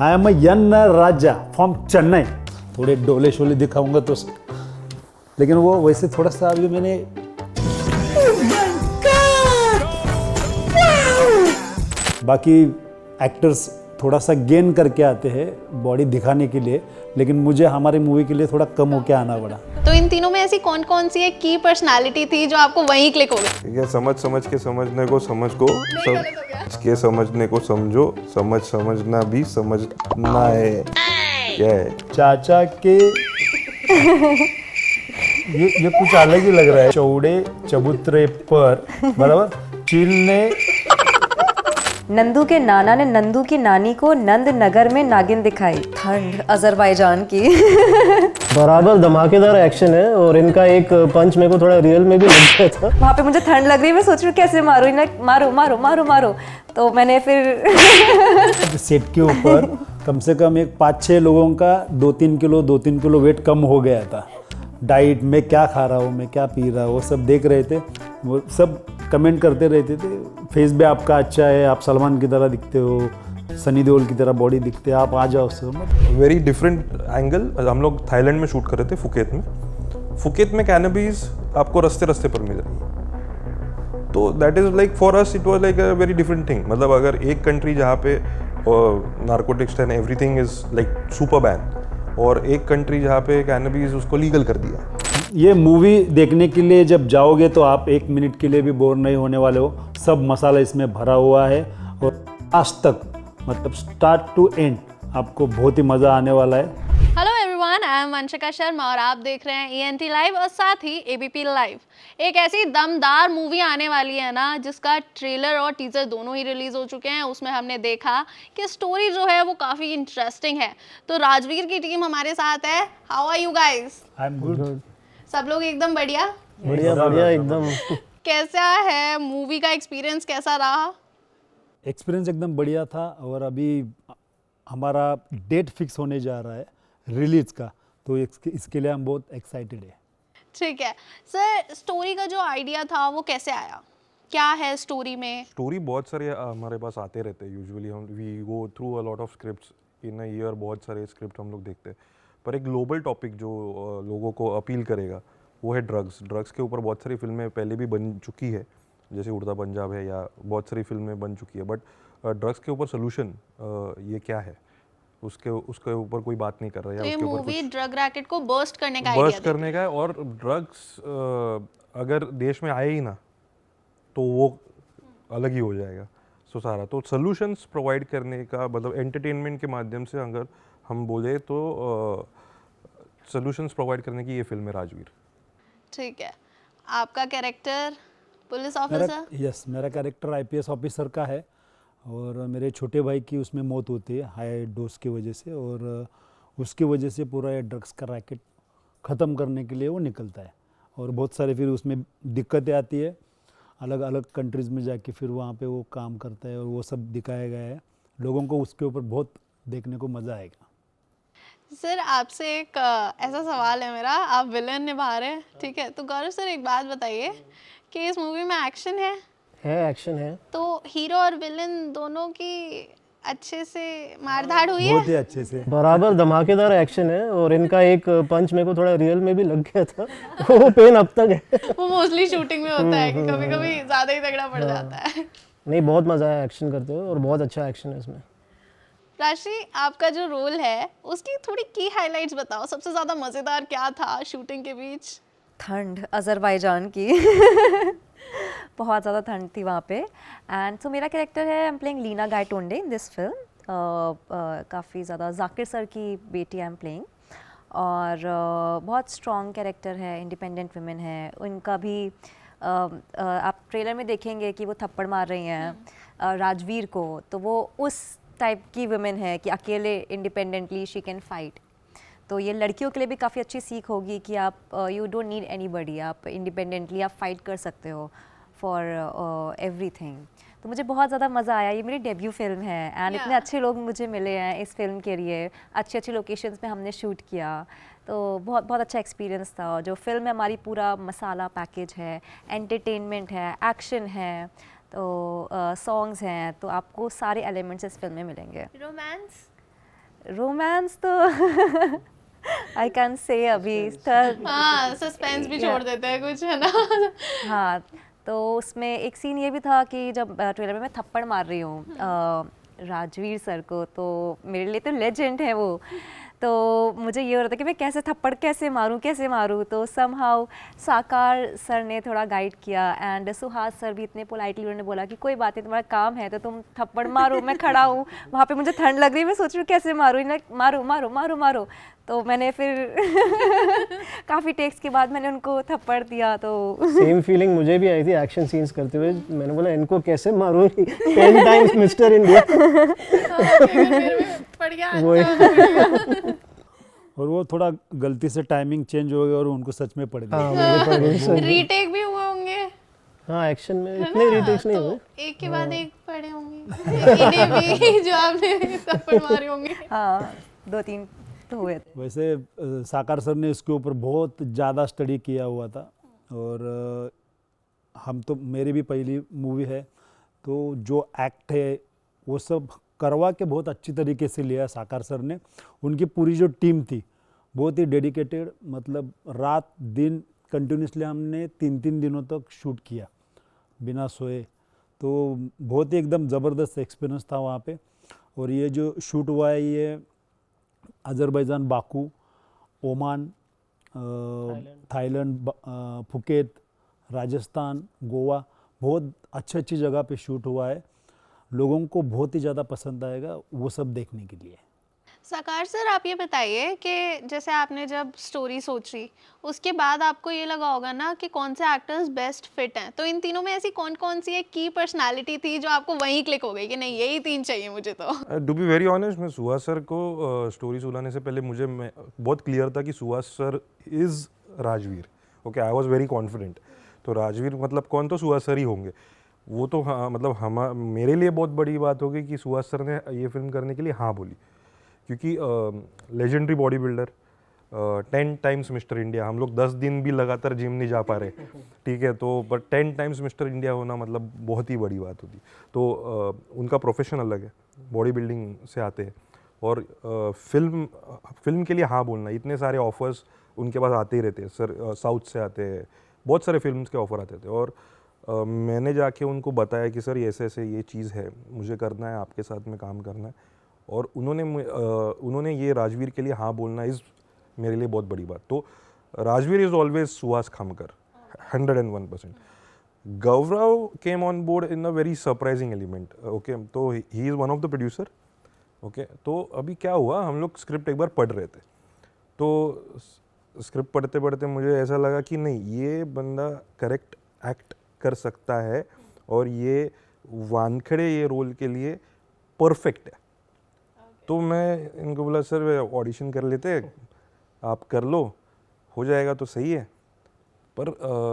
I am N Raja from Chennai. थोड़े डोले शोले दिखाऊंगा तो, लेकिन वो वैसे थोड़ा सा अभी मैंने बाकी एक्टर्स थोड़ा सा गेन करके आते हैं बॉडी दिखाने के लिए, लेकिन मुझे हमारी मूवी के लिए थोड़ा कम होके आना पड़ा। तो इन तीनों में ऐसी कौन कौन सी एक की पर्सनालिटी थी जो आपको वहीं क्लिक हो गई? ठीक है, समझ के समझने को समझ को, समझ के समझने को समझो, समझना भी समझना है। क्या है चाचा के ये कुछ अलग ही लग रहा है। चौड़े चबूतरे पर बराबर चील ने नंदू के नाना ने नंदू की नानी को नंद नगर में नागिन दिखाई। ठंड अजरबैजान की। बराबर धमाकेदार एक्शन है और इनका एक पंच मेरे को थोड़ा रियल में भी लग गया था। वहाँ पे मुझे ठंड लग रही है, मैं सोच रही हूँ कैसे मारो इन्हें, मारो मारो मारो मारो। तो मैंने फिर सेट के ऊपर कम से कम एक 5-6 लोगों का 2-3 किलो वेट कम हो गया था। डाइट में क्या खा रहा हूँ, मैं क्या पी रहा हूँ, वो सब देख रहे थे। वो सब कमेंट करते रहते थे, फेस भी आपका अच्छा है, आप सलमान की तरह दिखते हो, सनी देओल की तरह बॉडी दिखते है, आप आ जाओ सब। Very different angle. हम लोग थाईलैंड में शूट कर रहे थे, फुकेत में कैनबीज आपको रास्ते पर मिल रही है। तो that is like for us it was like a very different thing. मतलब अगर एक कंट्री जहाँ पे narcotics and everything is like super ban, और एक कंट्री जहाँ पे कैनबीज उसको लीगल कर दिया। ये मूवी देखने के लिए जब जाओगे तो आप 1 मिनट के लिए भी बोर नहीं होने वाले हो। सब मसाला इसमें भरा हुआ है और आज तक मतलब स्टार्ट टू एंड आपको बहुत ही मज़ा आने वाला है। Hello everyone, I am Vanshika Sharma और आप देख रहे हैं ENT लाइव और साथ ही ABP लाइव। एक ऐसी दमदार मूवी आने वाली है ना, जिसका ट्रेलर और टीजर दोनों ही रिलीज हो चुके हैं। उसमें हमने देखा कि स्टोरी जो है वो काफ़ी इंटरेस्टिंग है। तो राजवीर की टीम हमारे साथ है। How are you guys? I am good. सब लोग एकदम बढ़िया? बढ़िया एकदम। कैसा है मूवी का एक्सपीरियंस, कैसा रहा? एक्सपीरियंस एकदम बढ़िया था और अभी हमारा डेट फिक्स होने जा रहा है रिलीज का, तो इसके लिए हम बहुत एक्साइटेड है। ठीक है सर, स्टोरी का जो आइडिया था वो कैसे आया? क्या है स्टोरी में? स्टोरी बहुत सारे हमारे पास आते रहते हैं। यूजुअली हम we go through a lot of scripts in a year. बहुत सारे स्क्रिप्ट हम लोग देखते हैं, पर एक ग्लोबल टॉपिक जो लोगों को अपील करेगा वो है ड्रग्स के ऊपर बहुत सारी फिल्में पहले भी बन चुकी है, जैसे उड़ता पंजाब है, या बहुत सारी फिल्में बन चुकी है। बट ड्रग्स के ऊपर सोल्यूशन ये क्या है, उसके ऊपर कोई बात नहीं कर रहा है। तो ये उसके ऊपर मूवी कुछ ड्रग रैकेट को बर्स्ट करने का आइडिया बर्स्ट करने का है। और ड्रग्स अगर देश में आए ही ना तो वो अलग ही हो जाएगा। सो सारा तो सोल्यूशंस प्रोवाइड करने का, मतलब एंटरटेनमेंट के माध्यम से अगर हम बोले तो सोल्यूशंस प्रोवाइड करने की ये फिल्म है राजवीर। ठीक है, आपका कैरेक्टर पुलिस ऑफिसर? यस, मेरा कैरेक्टर IPS ऑफिसर का है और मेरे छोटे भाई की उसमें मौत होती है हाई डोज की वजह से, और उसकी वजह से पूरा ये ड्रग्स का रैकेट ख़त्म करने के लिए वो निकलता है। और बहुत सारे फिर उसमें दिक्कतें आती है, अलग अलग कंट्रीज़ में जाके फिर वहाँ पे वो काम करता है और वो सब दिखाया गया है। लोगों को उसके ऊपर बहुत देखने को मज़ा आएगा। सर आपसे एक ऐसा सवाल है मेरा, आप विलन निभा रहे हैं, ठीक है? तो गौरव सर एक बात बताइए कि इस मूवी में एक्शन है? एक्शन है। तो हीरो और विलन दोनों की अच्छे से मारधाड़ हुई है? बहुत ही अच्छे से। बराबर धमाकेदार एक्शन है और इनका एक पंच मेरे को थोड़ा रियल में भी लग गया था। वो पेन अब तक है। वो मोस्टली शूटिंग में होता है कि कभी कभी ज़्यादा ही तगड़ा पड़ जाता है। नहीं, बहुत मजा आया एक्शन करते हुए और बहुत अच्छा एक्शन है इसमें। राशि, आपका जो रोल है उसकी थोड़ी की हाइलाइट्स बताओ। सबसे ज़्यादा मज़ेदार क्या था शूटिंग के बीच? ठंड अजरबैजान की। बहुत ज़्यादा ठंड थी वहाँ पे। एंड सो मेरा कैरेक्टर है, I am playing Leena Gaitonde in this film. काफ़ी ज़्यादा जाकिर सर की बेटी आई एम प्लेइंग, और बहुत स्ट्रॉन्ग कैरेक्टर है, इंडिपेंडेंट वुमेन है। उनका भी आप ट्रेलर में देखेंगे कि वो थप्पड़ मार रही हैं राजवीर को, तो वो उस टाइप की वुमेन है कि अकेले इंडिपेंडेंटली शी कैन फाइट। तो ये लड़कियों के लिए भी काफ़ी अच्छी सीख होगी कि आप यू डोंट नीड एनीबॉडी, आप इंडिपेंडेंटली आप फाइट कर सकते हो फॉर एवरीथिंग। तो मुझे बहुत ज़्यादा मज़ा आया। ये मेरी डेब्यू फिल्म है एंड इतने अच्छे लोग मुझे मिले हैं इस फिल्म के लिए। अच्छी अच्छी लोकेशंस में हमने शूट किया, तो बहुत बहुत अच्छा एक्सपीरियंस था। जो फिल्म है हमारी पूरा मसाला पैकेज है, एंटरटेनमेंट है, एक्शन है, तो सॉन्ग्स हैं, तो आपको सारे एलिमेंट्स इस फिल्म में मिलेंगे। रोमांस? रोमांस तो आई कैन से अभी थर्ड हाँ सस्पेंस भी छोड़ देते हैं कुछ, है ना? हाँ, तो उसमें एक सीन ये भी था कि जब ट्रेलर में मैं थप्पड़ मार रही हूँ राजवीर सर को, तो मेरे लिए तो लेजेंड है वो, तो मुझे ये हो रहा था कि मैं कैसे थप्पड़ कैसे मारूँ, तो समहाउ साकार सर ने थोड़ा गाइड किया एंड सुहास सर भी इतने पोलाइटली उन्होंने बोला कि कोई बात नहीं, तुम्हारा काम है तो तुम थप्पड़ मारो, मैं खड़ा हूँ वहाँ पे, मुझे ठंड लग रही है, मैं सोच रही हूँ कैसे मारूँ, मारो मारो मारो मारो, तो मैंने फिर काफ़ी टेक्स के बाद मैंने उनको थप्पड़ दिया। तो सेम फीलिंग मुझे भी आई थी एक्शन सीन्स करते हुए, मैंने बोला इनको कैसे मारूंगी 10 टाइम्स मिस्टर इंडिया। पड़ गया वही। और वो थोड़ा गलती से टाइमिंग चेंज हो गया और उनको सच में पड़ गया। हाँ मुझे पड़ गई सर। रीटेक भी हुए होंगे, हाँ एक्शन में इतने रीटेक्स नहीं तो हुए। एक के बाद एक पड़े होंगे इन्हें भी जो आपने थप्पड़ मारे होंगे। हाँ 2-3 तो हुए थे। वैसे साकार सर ने इसके ऊपर बहुत ज़्यादा स्टडी किया हुआ था, और हम तो, मेरी भी पहली मूवी है, तो जो एक्ट है वो सब करवा के बहुत अच्छी तरीके से लिया साकार सर ने। उनकी पूरी जो टीम थी बहुत ही डेडिकेटेड, मतलब रात दिन कंटिन्यूसली हमने 3-3 दिनों तक शूट किया बिना सोए, तो बहुत ही एकदम ज़बरदस्त एक्सपीरियंस था वहाँ पे। और ये जो शूट हुआ है ये Azerbaijan Baku, Oman, Thailand, Phuket, Rajasthan, Goa, बहुत अच्छी अच्छी जगह पे शूट हुआ है। लोगों को बहुत ही ज़्यादा पसंद आएगा वो सब देखने के लिए। साकार सर आप ये बताइए कि जैसे आपने जब स्टोरी सोची उसके बाद आपको ये लगा होगा ना कि कौन से एक्टर्स बेस्ट फिट हैं, तो इन तीनों में ऐसी कौन कौन सी एक की पर्सनालिटी थी जो आपको वहीं क्लिक हो गई कि नहीं यही 3 चाहिए मुझे? तो टू बी वेरी ऑनेस्ट, मैं सुहास सर को स्टोरी सुनाने से पहले मुझे बहुत क्लियर था कि Suhas sir is Rajveer. Okay, I was very confident. तो राजवीर मतलब कौन, तो सुहास सर ही होंगे वो। तो हाँ, मतलब मेरे लिए बहुत बड़ी बात होगी कि सुहास सर ने ये फिल्म करने के लिए हाँ बोली, क्योंकि legendary body builder, 10 times mister India, हम लोग 10 दिन भी लगातार जिम नहीं जा पा रहे, ठीक है, तो बट 10 टाइम्स मिस्टर इंडिया होना मतलब बहुत ही बड़ी बात होती। तो उनका प्रोफेशन अलग है, बॉडी बिल्डिंग से आते हैं, और फिल्म के लिए हाँ बोलना, इतने सारे ऑफर्स उनके पास आते ही रहते हैं सर, साउथ से आते हैं, बहुत सारे फिल्म्स के ऑफर आते थे। और मैंने जाके उनको बताया कि सर ऐसे ऐसे ये चीज़ है, मुझे करना है, आपके साथ में काम करना है, और उन्होंने ये राजवीर के लिए हाँ बोलना इज़ मेरे लिए बहुत बड़ी बात। तो Rajveer is always Suhas Khamkar 101%। Gaurav came on board in a very surprising element. Okay, तो he is one of the producer. Okay, तो अभी क्या हुआ, हम लोग स्क्रिप्ट एक बार पढ़ रहे थे, तो स्क्रिप्ट पढ़ते पढ़ते मुझे ऐसा लगा कि नहीं, ये बंदा करेक्ट एक्ट कर सकता है और ये वानखड़े ये रोल के लिए परफेक्ट है। तो मैं इनको बोला सर ऑडिशन कर लेते हैं, आप कर लो, हो जाएगा तो सही है। पर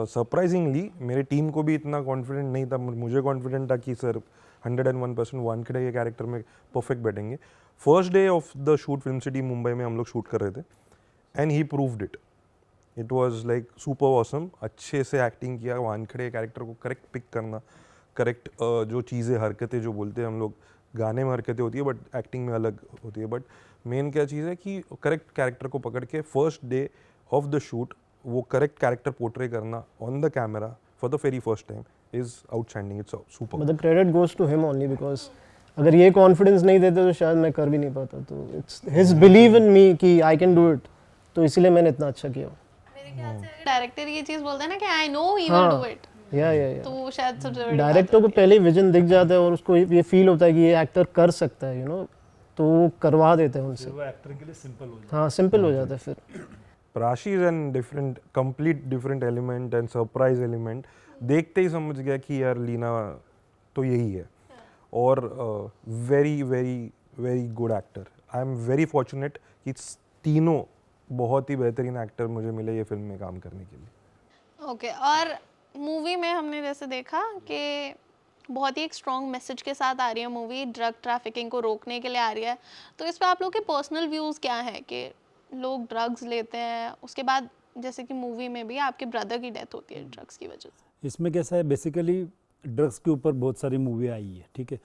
सरप्राइजिंगली मेरी टीम को भी इतना कॉन्फिडेंट नहीं था, मुझे कॉन्फिडेंट था कि सर 101% वानखेड़े के कैरेक्टर में परफेक्ट बैठेंगे। First day of the shoot film city Mumbai में हम लोग शूट कर रहे थे, and he proved it. It was like super awesome. अच्छे से एक्टिंग किया, वानखेड़े कैरेक्टर को करेक्ट पिक करना, करेक्ट जो चीज़ें हरकतें जो बोलते हैं हम लोग, गाने में हरकतें होती है बट एक्टिंग में अलग होती है, बट मेन क्या चीज़ है कि करेक्ट कैरेक्टर को पकड़ के first day of the shoot वो करेक्ट कैरेक्टर पोर्ट्रे करना on the camera for the very first time is outstanding. It's super. मतलब credit goes to him only, because अगर ये कॉन्फिडेंस नहीं देते तो शायद मैं कर भी नहीं पाता। तो इट्स हिज बिलीव इन मी कि आई कैन डू इट, तो इसीलिए मैंने इतना अच्छा किया। मेरे ख्याल से डायरेक्टर ये चीज बोलता है ना कि I know he will do it, या तो वो शायद सबसे बड़ी डायरेक्टर को पहले विजन दिख जाता है और उसको ये फील होता है कि ये एक्टर कर सकता है, यू नो, तो वो करवा देते हैं उनसे। वो एक्टर के लिए सिंपल हो जाता हाँ, सिंपल हो जाता है फिर। Prashi is an different, complete different element and surprise element. देखते ही समझ गया कि यार लीना तो यही है, और very very very good actor. I am very fortunate कि तीनों बहुत ही बेहतरीन एक्टर मुझे मिले ये फिल्म में काम करने के लिए। ओके, और मूवी में हमने जैसे देखा कि बहुत ही एक स्ट्रॉन्ग मैसेज के साथ आ रही है मूवी, ड्रग ट्रैफिकिंग को रोकने के लिए आ रही है, तो इस पर आप लोग के पर्सनल व्यूज़ क्या हैं कि लोग ड्रग्स लेते हैं, उसके बाद जैसे कि मूवी में भी आपके ब्रदर की डेथ होती है ड्रग्स की वजह से। इसमें कैसा है, बेसिकली ड्रग्स के ऊपर बहुत सारी मूवी आई है, ठीक है,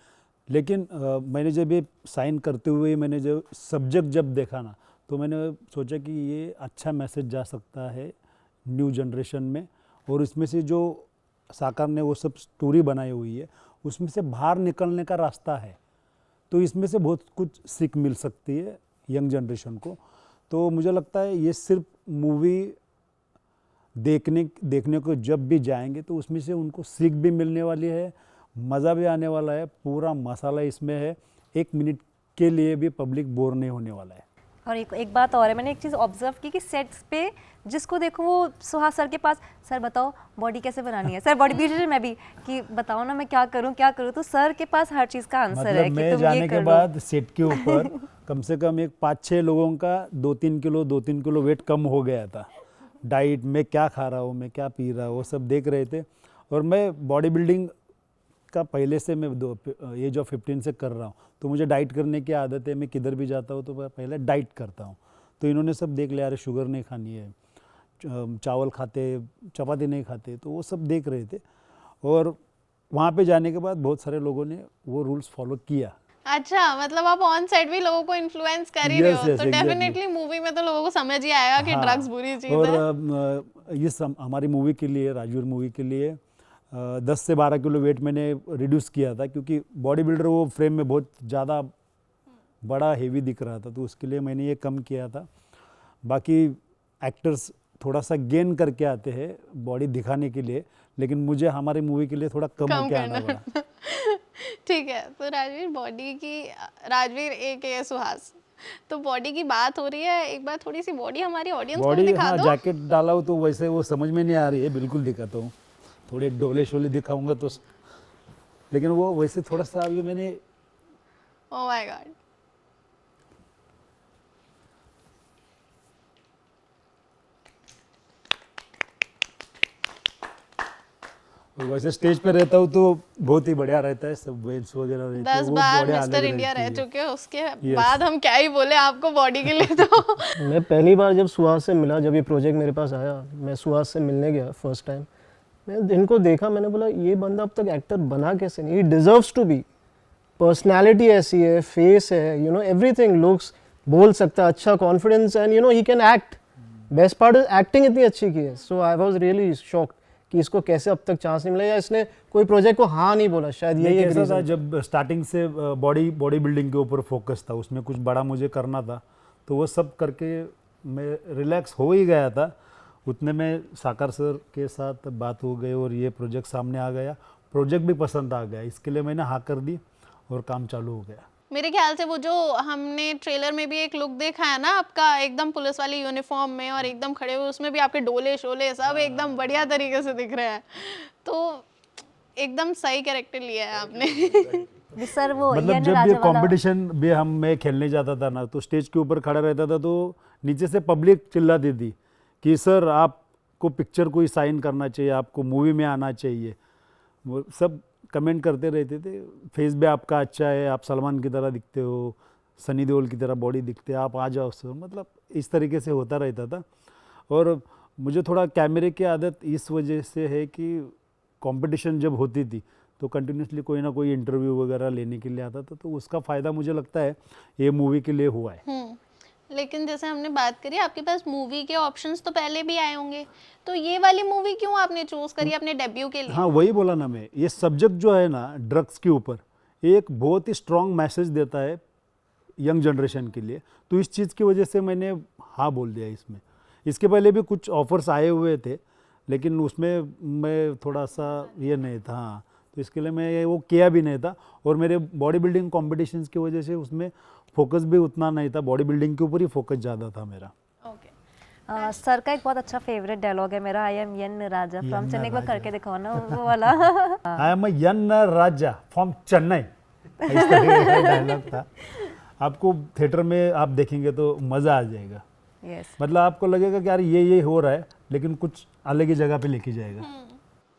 लेकिन मैंने जब ये साइन करते हुए मैंने जो सब्जेक्ट जब देखा ना, तो मैंने सोचा कि ये अच्छा मैसेज जा सकता है न्यू जनरेशन में, और इसमें से जो साकार ने वो सब स्टोरी बनाई हुई है उसमें से बाहर निकलने का रास्ता है, तो इसमें से बहुत कुछ सीख मिल सकती है यंग जनरेशन को। तो मुझे लगता है ये सिर्फ मूवी देखने को जब भी जाएंगे तो उसमें से उनको सीख भी मिलने वाली है, मज़ा भी आने वाला है, पूरा मसाला इसमें है, 1 मिनट के लिए भी पब्लिक बोर नहीं होने वाला है। और एक बात और है, मैंने एक चीज़ ऑब्जर्व की कि सेट्स पे जिसको देखो वो सुहास सर के पास, सर बताओ बॉडी कैसे बनानी है, सर बॉडी बिल्डर में भी कि बताओ ना मैं क्या करूं, तो सर के पास हर चीज़ का आंसर है मतलब कि मैं तुम जाने ये के कर लो। बाद सेट के ऊपर कम से कम एक 5-6 लोगों का 2-3 किलो वेट कम हो गया था। डाइट में क्या खा रहा हूँ, मैं क्या पी रहा हूँ, वो सब देख रहे थे। और मैं बॉडी बिल्डिंग का पहले से मैं एज ऑफ 15 से कर रहा हूँ, तो मुझे डाइट करने की आदत है। मैं किधर भी जाता हूँ तो मैं पहले डाइट करता हूँ। तो इन्होंने सब देख लिया, अरे शुगर नहीं खानी है, चावल खाते, चपाती नहीं खाते, तो वो सब देख रहे थे। और वहाँ पे जाने के बाद बहुत सारे लोगों ने वो रूल्स फॉलो किया। अच्छा, मतलब आप ऑन सेट भी लोगों को इन्फ्लुएंस कर ही रहे हो, Yes, तो exactly. डेफिनेटली मूवी में तो लोगों को समझ ही आएगा कि हाँ, ड्रग्स बुरी चीज और है। इस हमारी मूवी के लिए, राजवीर मूवी के लिए 10 से 12 किलो वेट मैंने रिड्यूस किया था, क्योंकि बॉडी बिल्डर वो फ्रेम में बहुत ज़्यादा बड़ा हेवी दिख रहा था, तो उसके लिए मैंने ये कम किया था। बाकी एक्टर्स थोड़ा सा गेन करके आते हैं बॉडी दिखाने के लिए, लेकिन मुझे हमारी मूवी के लिए थोड़ा कम होके आना पड़ा। ठीक है, तो राजवीर एक है सुहास, तो बॉडी की बात हो रही है, एक बार थोड़ी सी बॉडी हमारी ऑडियंस को भी बॉडी, दिखा हाँ, दो। जैकेट डाला हो तो वैसे वो समझ में नहीं आ रही है, बिल्कुल दिखाता हूँ। थोड़े डोले शोले दिखाऊंगा तो, लेकिन वो वैसे थोड़ा सा अभी मैंने, ओह माय गॉड, वैसे स्टेज पे रहता हूँ तो बहुत ही बढ़िया रहता है, सब वेल्स वगैरह रहते हैं, 10 वो बार बड़े मिस्टर अलग इंडिया रह रहती है। चुके हो, उसके बाद हम क्या ही बोले आपको बॉडी के लिए। तो मैं पहली बार जब सुहास से मिला, जब ये प्रोजेक्ट मेरे पास आया, मैं सुहास से मिलने गया फर्स्ट टाइम। मैं इनको देखा, मैंने बोला ये बंदा अब तक एक्टर बना कैसे नहीं, he deserves to be. Personality ऐसी है, फेस है, यू नो एवरीथिंग, लुक्स, बोल सकता है, अच्छा confidence, and you know he can act. Best part acting इतनी अच्छी की है। सो आई वाज रियली शॉक्ड कि इसको कैसे अब तक चांस नहीं मिला, या इसने कोई प्रोजेक्ट को हाँ नहीं बोला, शायद यही एक कैसा था, रीजन। जब स्टार्टिंग से बॉडी बिल्डिंग के ऊपर फोकस था, उसमें कुछ बड़ा मुझे करना था, तो वो सब करके मैं रिलैक्स हो ही गया था। उतने में साकार सर के साथ बात हो गई और ये प्रोजेक्ट सामने आ गया, प्रोजेक्ट भी पसंद आ गया, इसके लिए मैंने हाँ कर दी और काम चालू हो गया। मेरे ख्याल से वो जो हमने ट्रेलर में भी एक लुक देखा है ना आपका, एकदम पुलिस वाली यूनिफॉर्म में और एकदम खड़े हुए, उसमें भी आपके डोले शोले सब एकदम बढ़िया तरीके से दिख रहे हैं, तो एकदम सही कैरेक्टर लिया है आपने। सर वो मतलब यन जब राजा ये वाला कंपटीशन भी मैं खेलने जाता था ना, तो स्टेज के ऊपर खड़ा रहता था, तो नीचे से पब्लिक चिल्लाती थी कि सर आपको पिक्चर कोई साइन करना चाहिए, आपको मूवी में आना चाहिए। वो सब कमेंट करते रहते थे, फेस भी आपका अच्छा है, आप सलमान की तरह दिखते हो, सनी देओल की तरह बॉडी दिखते हैं, आप आ जाओ सर, मतलब इस तरीके से होता रहता था। और मुझे थोड़ा कैमरे की आदत इस वजह से है कि कंपटीशन जब होती थी तो कंटिन्यूसली कोई ना कोई इंटरव्यू वगैरह लेने के लिए आता था, तो उसका फ़ायदा मुझे लगता है ये मूवी के लिए हुआ है। लेकिन जैसे हमने बात करी, आपके पास मूवी के ऑप्शंस तो पहले भी आए होंगे, तो ये वाली मूवी क्यों आपने चूज करी अपने डेब्यू के लिए? हाँ, वही बोला ना मैं, ये सब्जेक्ट जो है ना ड्रग्स के ऊपर, एक बहुत ही स्ट्रॉन्ग मैसेज देता है यंग जनरेशन के लिए, तो इस चीज़ की वजह से मैंने हाँ बोल दिया इसमें। इसके पहले भी कुछ ऑफर्स आए हुए थे, लेकिन उसमें मैं थोड़ा सा ये नहीं था, हाँ, तो इसके लिए मैं वो किया भी नहीं था। और मेरे बॉडी बिल्डिंग कॉम्पिटिशन्स की वजह से उसमें फोकस भी उतना नहीं था, बॉडी बिल्डिंग के ऊपर ही फोकस ज़्यादा था मेरा। ओके, सर का एक बहुत अच्छा फेवरेट डायलॉग है मेरा, I am N Raja from Chennai, एक बार करके दिखाओ ना वो वाला। I am N Raja from Chennai, इस तरह का डायलॉग था। आपको थिएटर में आप देखेंगे तो मज़ा आ जाएगा। यस, मतलब आपको लगेगा कि यार ये हो रहा है, लेकिन कुछ अलग ही जगह पे लेके जाएगा।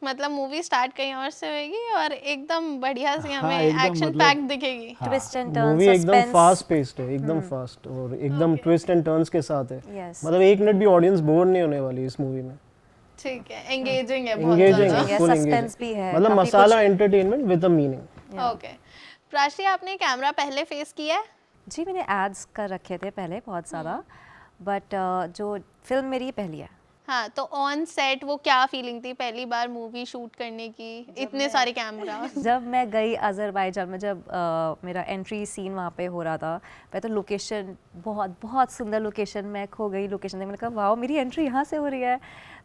मतलब मूवी स्टार्ट कहीं और से होगी और एकदम बढ़िया सी हाँ, हमें एकदम एक्शन मतलब- पैक दिखेगी। ट्विस्ट एंड टर्न, मूवी एकदम सस्पेंस। फास्ट पेस्ड है, एकदम फास्ट, और एकदम ट्विस्ट एंड टर्न्स के साथ है। Yes. मतलब 1 मिनट भी ऑडियंस बोर नहीं होने वाली इस मूवी में। ठीक है, एंगेजिंग है बहुत एंगेजिंग ज़्यादा। है, है, फुल suspense एंगेजिंग, भी है, मतलब काफी masala entertainment with a meaning. Okay, Prachi, आपने कैमरा पहले फेस किया है? जी मैंने एड्स कर रखे थे पहले बहुत ज़्यादा, बट जो फिल्म मेरी पहली है। हाँ, तो ऑन सेट वो क्या फीलिंग थी पहली बार मूवी शूट करने की, इतने सारे कैमरा? जब मैं गई अज़रबैजान में, जब मेरा एंट्री सीन वहाँ पे हो रहा था, मैं तो लोकेशन बहुत बहुत सुंदर लोकेशन, मैं खो गई लोकेशन में। मैंने कहा वाह मेरी एंट्री यहाँ से हो रही है।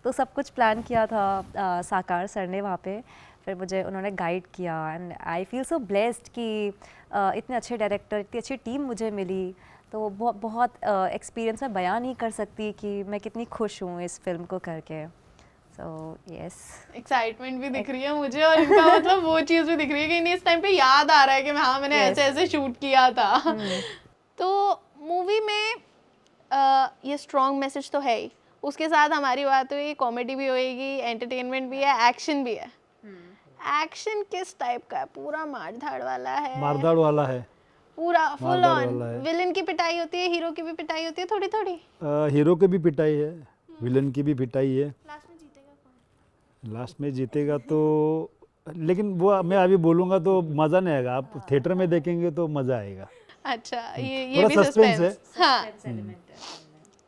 तो सब कुछ प्लान किया था साकार सर ने वहाँ पे, फिर मुझे उन्होंने गाइड किया and I feel so blessed कि इतने अच्छे डायरेक्टर, इतनी अच्छी टीम मुझे मिली। तो बहुत बहुत एक्सपीरियंस मैं बयान नहीं कर सकती कि मैं कितनी खुश हूँ इस फिल्म को करके। सो यस, एक्साइटमेंट भी दिख रही है मुझे, और इनका मतलब वो चीज़ भी दिख रही है कि इन्हें इस टाइम पे याद आ रहा है कि हाँ मैंने Yes. ऐसे ऐसे शूट किया था। तो मूवी में ये स्ट्रॉन्ग मैसेज तो है ही, उसके साथ हमारी बात हुई, कॉमेडी भी होएगी, एंटरटेनमेंट भी है, एक्शन भी है। एक्शन किस टाइप का है? पूरा मार धाड़ वाला है? मारदाड़ वाला है। पूरा फुल मारधाड़ ऑन वाला है। विलन की पिटाई होती है, हीरो की भी पिटाई होती है थोड़ी थोड़ी? हीरो की भी पिटाई है, विलन की भी पिटाई है। लास्ट में जीतेगा तो, लेकिन वो मैं अभी बोलूँगा तो मज़ा नहीं आएगा। आप थिएटर में देखेंगे तो मज़ा आएगा। अच्छा, ये थोड़ा भी suspense सस्पेंस। हाँ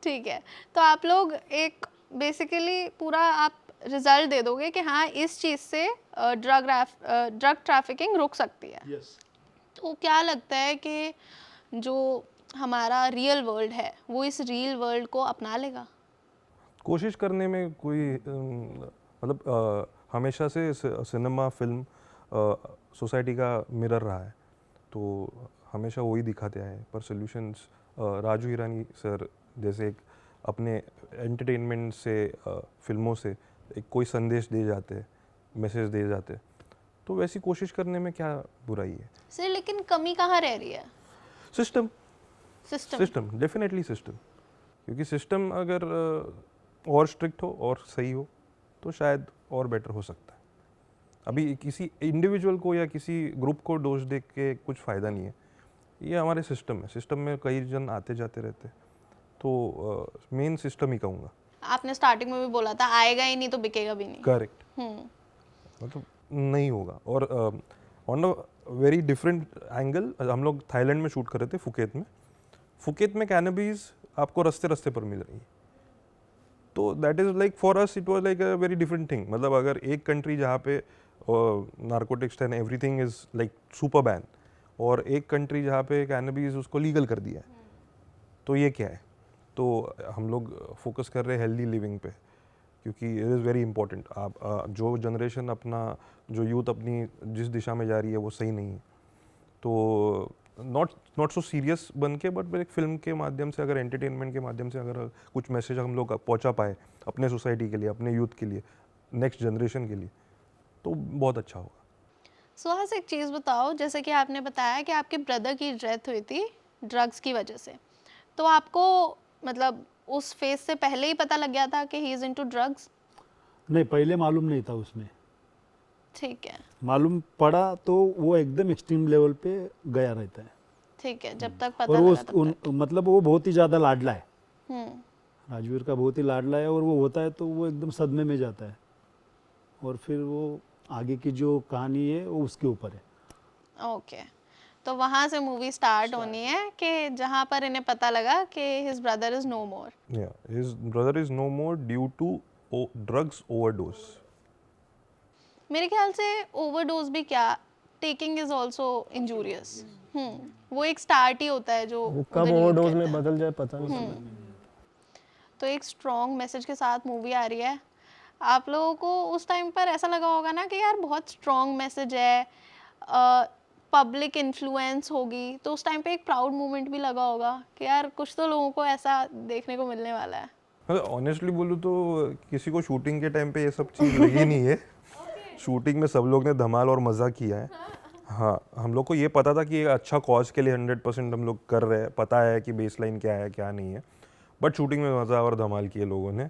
ठीक है, तो आप लोग एक बेसिकली पूरा आप रिजल्ट दे दोगे कि हाँ इस चीज़ से ड्रग ट्रैफिकिंग रुक सकती है। तो क्या लगता है कि जो हमारा रियल वर्ल्ड है वो इस रियल वर्ल्ड को अपना लेगा? कोशिश करने में कोई मतलब हमेशा से सिनेमा फिल्म सोसाइटी का मिरर रहा है, तो हमेशा वही दिखाते आए। पर सॉल्यूशंस राजू हिरानी सर जैसे एक अपने एंटरटेनमेंट से फिल्मों से एक कोई संदेश दे जाते, मैसेज दे जाते, तो वैसी कोशिश करने में क्या बुराई है? सर लेकिन कमी कहाँ रह रही है? System system. System definitely system, क्योंकि सिस्टम अगर और स्ट्रिक्ट हो और सही हो तो शायद और बेटर हो सकता है। अभी किसी इंडिविजुअल को या किसी ग्रुप को दोष दे के कुछ फ़ायदा नहीं है। ये हमारे सिस्टम है, सिस्टम में कई जन आते जाते रहते, तो मेन सिस्टम ही कहूँगा। आपने स्टार्टिंग में भी बोला था आएगा ही नहीं तो बिकेगा भी नहीं। करेक्ट, मतलब नहीं होगा। और on a very different angle, हम लोग थाईलैंड में शूट कर रहे थे, फुकेत में कैनबीज आपको रास्ते रास्ते पर मिल रही है। तो that is like for us it was like a very different thing. मतलब अगर एक कंट्री जहाँ पे narcotics and everything is like super ban, और एक कंट्री जहाँ पे कैनबीज उसको लीगल कर दिया है, तो ये क्या है? तो हम लोग फोकस कर रहे हैं हेल्दी लिविंग पे, क्योंकि इट इज़ वेरी इंपॉर्टेंट। आप जो जनरेशन अपना, जो यूथ अपनी जिस दिशा में जा रही है वो सही नहीं है। तो नॉट सो सीरियस बन के, बट एक फिल्म के माध्यम से, अगर एंटरटेनमेंट के माध्यम से अगर कुछ मैसेज हम लोग पहुंचा पाए अपने सोसाइटी के लिए, अपने यूथ के लिए, नेक्स्ट जनरेशन के लिए, तो बहुत अच्छा होगा। सुहास एक चीज़ बताओ, जैसे कि आपने बताया कि आपके ब्रदर की डेथ हुई थी ड्रग्स की वजह से, तो आपको मतलब उस फेज से पहले ही पता लग गया था कि ही इज़ इनटू ड्रग्स? नहीं, पहले मालूम नहीं था उसमें। ठीक है, मालूम पड़ा तो वो एकदम एक्सट्रीम लेवल पे गया रहता है। ठीक है, जब तक पता और वो लगा तब तक। मतलब वो बहुत ही ज़्यादा लाडला है, हम्म, राजवीर का बहुत ही लाडला है। और वो होता है तो वो एकदम सदमे में जाता है, और फिर वो आगे की जो कहानी है वो उसके ऊपर है। ओके, तो वहाँ से मूवी स्टार्ट होनी है कि जहाँ पर इन्हें पता लगा कि his brother is no more. Yeah, his brother is no more due to drugs overdose. मेरे ख्याल से ओवरडोज भी क्या, टेकिंग इज ऑल्सो इंजूरियस। वो एक स्टार्ट ही होता है जो वो उधर कब lead ओवरडोज करता में है। बदल जाए पता नहीं चलता। तो एक स्ट्रॉन्ग मैसेज के साथ मूवी आ रही है। आप लोगों को उस टाइम पर ऐसा लगा होगा ना कि यार बहुत स्ट्रॉन्ग मैसेज है, पब्लिक इन्फ्लुएंस होगी, तो उस टाइम पे एक प्राउड मोमेंट भी लगा होगा कि यार कुछ तो लोगों को ऐसा देखने को मिलने वाला है। मतलब ऑनेस्टली बोलूँ तो किसी को शूटिंग के टाइम पे ये सब चीज़ लगी नहीं है। शूटिंग में सब लोग ने धमाल और मज़ा किया है। हाँ, हम लोग को ये पता था कि ये अच्छा कॉज के लिए 100% हम लोग कर रहे हैं, पता है कि बेसलाइन क्या है क्या नहीं है, बट शूटिंग में मज़ा और धमाल किए लोगों ने।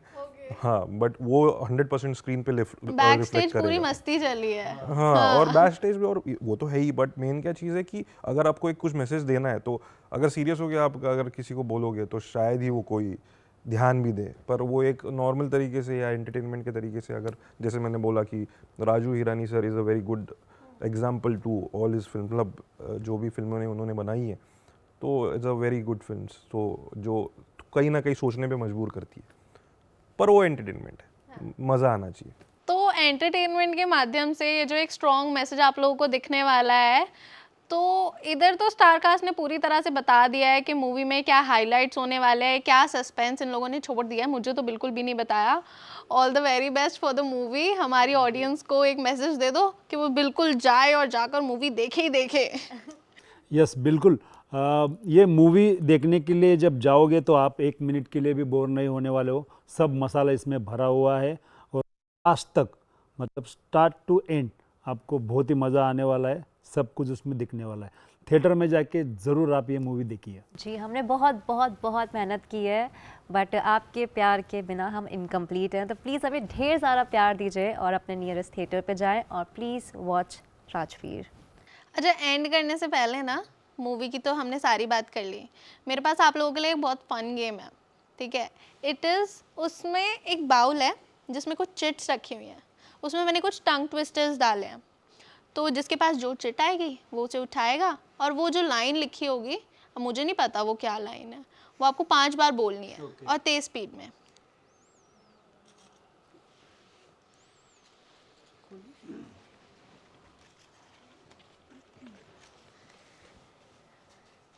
हाँ, बट वो 100% स्क्रीन पे बैक स्टेज रिफ्लेक्ट पूरी करेगा। मस्ती चली है। हाँ, और बैक स्टेज पे, और वो तो है ही, बट मेन क्या चीज़ है कि अगर आपको एक कुछ मैसेज देना है, तो अगर सीरियस हो गया आप अगर किसी को बोलोगे तो शायद ही वो कोई ध्यान भी दे। पर वो एक नॉर्मल तरीके से या एंटरटेनमेंट के तरीके से, अगर जैसे मैंने बोला कि Raju Hirani sir is a very good example to all his film, मतलब जो भी फिल्में उन्होंने बनाई हैं, तो it's a very good film, तो जो कहीं ना कहीं सोचने पे मजबूर करती है, पर वो एंटरटेनमेंट है, मज़ा आना चाहिए। तो एंटरटेनमेंट के माध्यम से ये जो एक स्ट्रॉन्ग मैसेज आप लोगों को दिखने वाला है, तो इधर तो स्टार कास्ट ने पूरी तरह से बता दिया है कि मूवी में क्या हाइलाइट्स होने वाले हैं, क्या सस्पेंस इन लोगों ने छोड़ दिया है, मुझे तो बिल्कुल भी नहीं बताया। All the very best for the movie. हमारी ऑडियंस को एक मैसेज दे दो कि वो बिल्कुल जाए और जाकर मूवी देखे ही देखे। यस बिल्कुल। ये मूवी देखने के लिए जब जाओगे तो आप 1 मिनट के लिए भी बोर नहीं होने वाले हो। सब मसाला इसमें भरा हुआ है और लास्ट तक मतलब स्टार्ट टू एंड आपको बहुत ही मज़ा आने वाला है, सब कुछ उसमें दिखने वाला है। थिएटर में जाके ज़रूर आप ये मूवी देखिए। जी, हमने बहुत बहुत बहुत मेहनत की है, बट आपके प्यार के बिना हम इनकम्प्लीट हैं, तो प्लीज़ हमें ढेर सारा प्यार दीजिए और अपने नियरेस्ट थिएटर पे जाएं और प्लीज़ वॉच राजवीर। अच्छा, एंड करने से पहले ना, मूवी की तो हमने सारी बात कर ली, मेरे पास आप लोगों के लिए एक बहुत फन गेम है, ठीक है। इट इज़, उसमें एक बाउल है जिसमें कुछ चिट्स रखी हुई हैं, उसमें मैंने कुछ टंग ट्विस्टर्स डाले हैं, तो जिसके पास जो चिट आएगी वो उसे उठाएगा और वो जो लाइन लिखी होगी, अब मुझे नहीं पता वो क्या लाइन है, वो आपको 5 बार बोलनी है और तेज़ स्पीड में।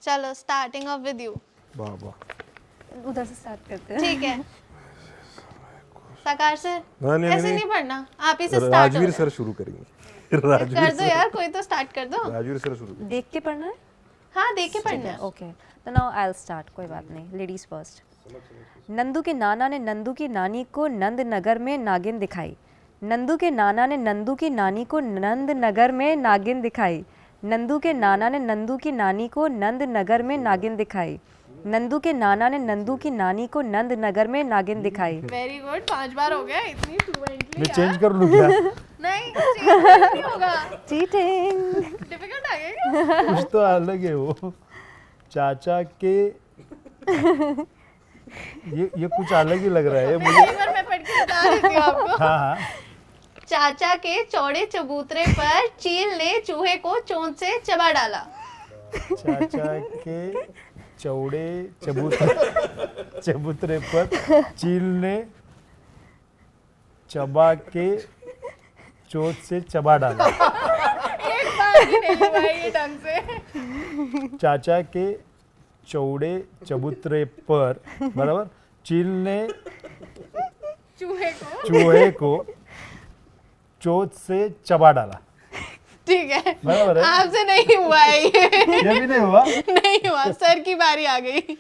चलो, स्टार्टिंग ऑफ विद यू। वाह वाह, उधर से स्टार्ट करते हैं। ठीक है, साकार सर, नहीं, ऐसे नहीं। नहीं पढ़ना, आप ही से स्टार्ट राजवीर सर शुरू करेंगे। राजवीर कर दो यार, कोई तो स्टार्ट कर दो। राजवीर सर शुरू करेंगे। देख के पढ़ना है? हाँ, देख के पढ़ना है। ओके, तो नाउ आई विल स्टार्ट, कोई बात नहीं, लेडीज फर्स्ट। नंदू के नाना ने नंदू की नानी को नंद नगर में नागिन दिखाई। नंदू के नाना ने नंदू की नानी को नंद नगर में नागिन दिखाई। नंदू के नाना ने नंदू की नानी को नंद नगर में नागिन दिखाई। नंदू के नाना ने नंदू की नानी को नंद नगर में नागिन दिखाई। वेरी गुड, 5 बार हो गया, इतनी फ्लुएंटली। मैं चेंज कर लूँ क्या? नहीं, change नहीं होगा, चीटिंग। डिफिकल्ट आ गया क्या? कुछ तो अलग है वो। चाचा के ये कुछ अलग ही लग रहा है मुझे। एक बार मैं पढ़ के बता देती हूँ आपको। हाँ हाँ, चाचा के चौड़े चबूतरे पर चील ने चूहे को चोंच से चबा डाला। चाचा के चौड़े चबूतरे पर चील ने चबा के चोट से चबा डाला। एक बार भी नहीं हुआ ये ढंग से। चाचा के चौड़े चबूतरे पर, बराबर, चील ने चूहे को चोट से चबा डाला। ठीक है, बराबर है। आपसे नहीं हुआ है ये भी नहीं हुआ। नहीं हुआ, सर की बारी आ गई।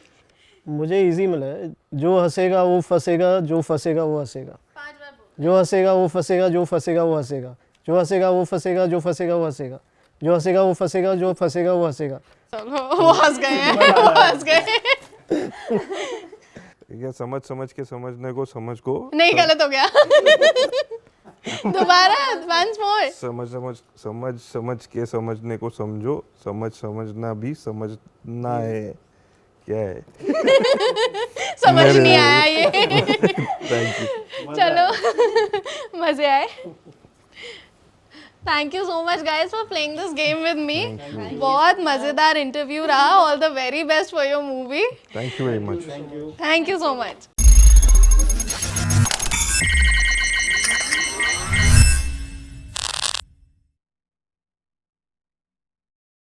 मुझे इजी मिला है, जो हंसेगा वो फंसेगा, जो फंसेगा वो हंसेगा। 5 बार बोल। जो हंसेगा वो फंसेगा, जो फंसेगा वो हंसेगा। जो हंसेगा वो फंसेगा, जो फंसेगा वो हंसेगा। जो हंसेगा वो फंसेगा, जो फंसेगा वो हंसेगा। चलो, वो हंस गए हैं, वो हंस गए। ये समझ के समझने को समझ को नहीं, गलत हो गया। दोबारा, once more। समझ के समझने को समझो, समझना भी समझना है। क्या है? समझ नहीं आया ये। Thank you. चलो, मजे आए। Thank you so much guys for playing this game with me. बहुत मजेदार इंटरव्यू रहा। All the very best for your movie. Thank you very much. Thank you so much.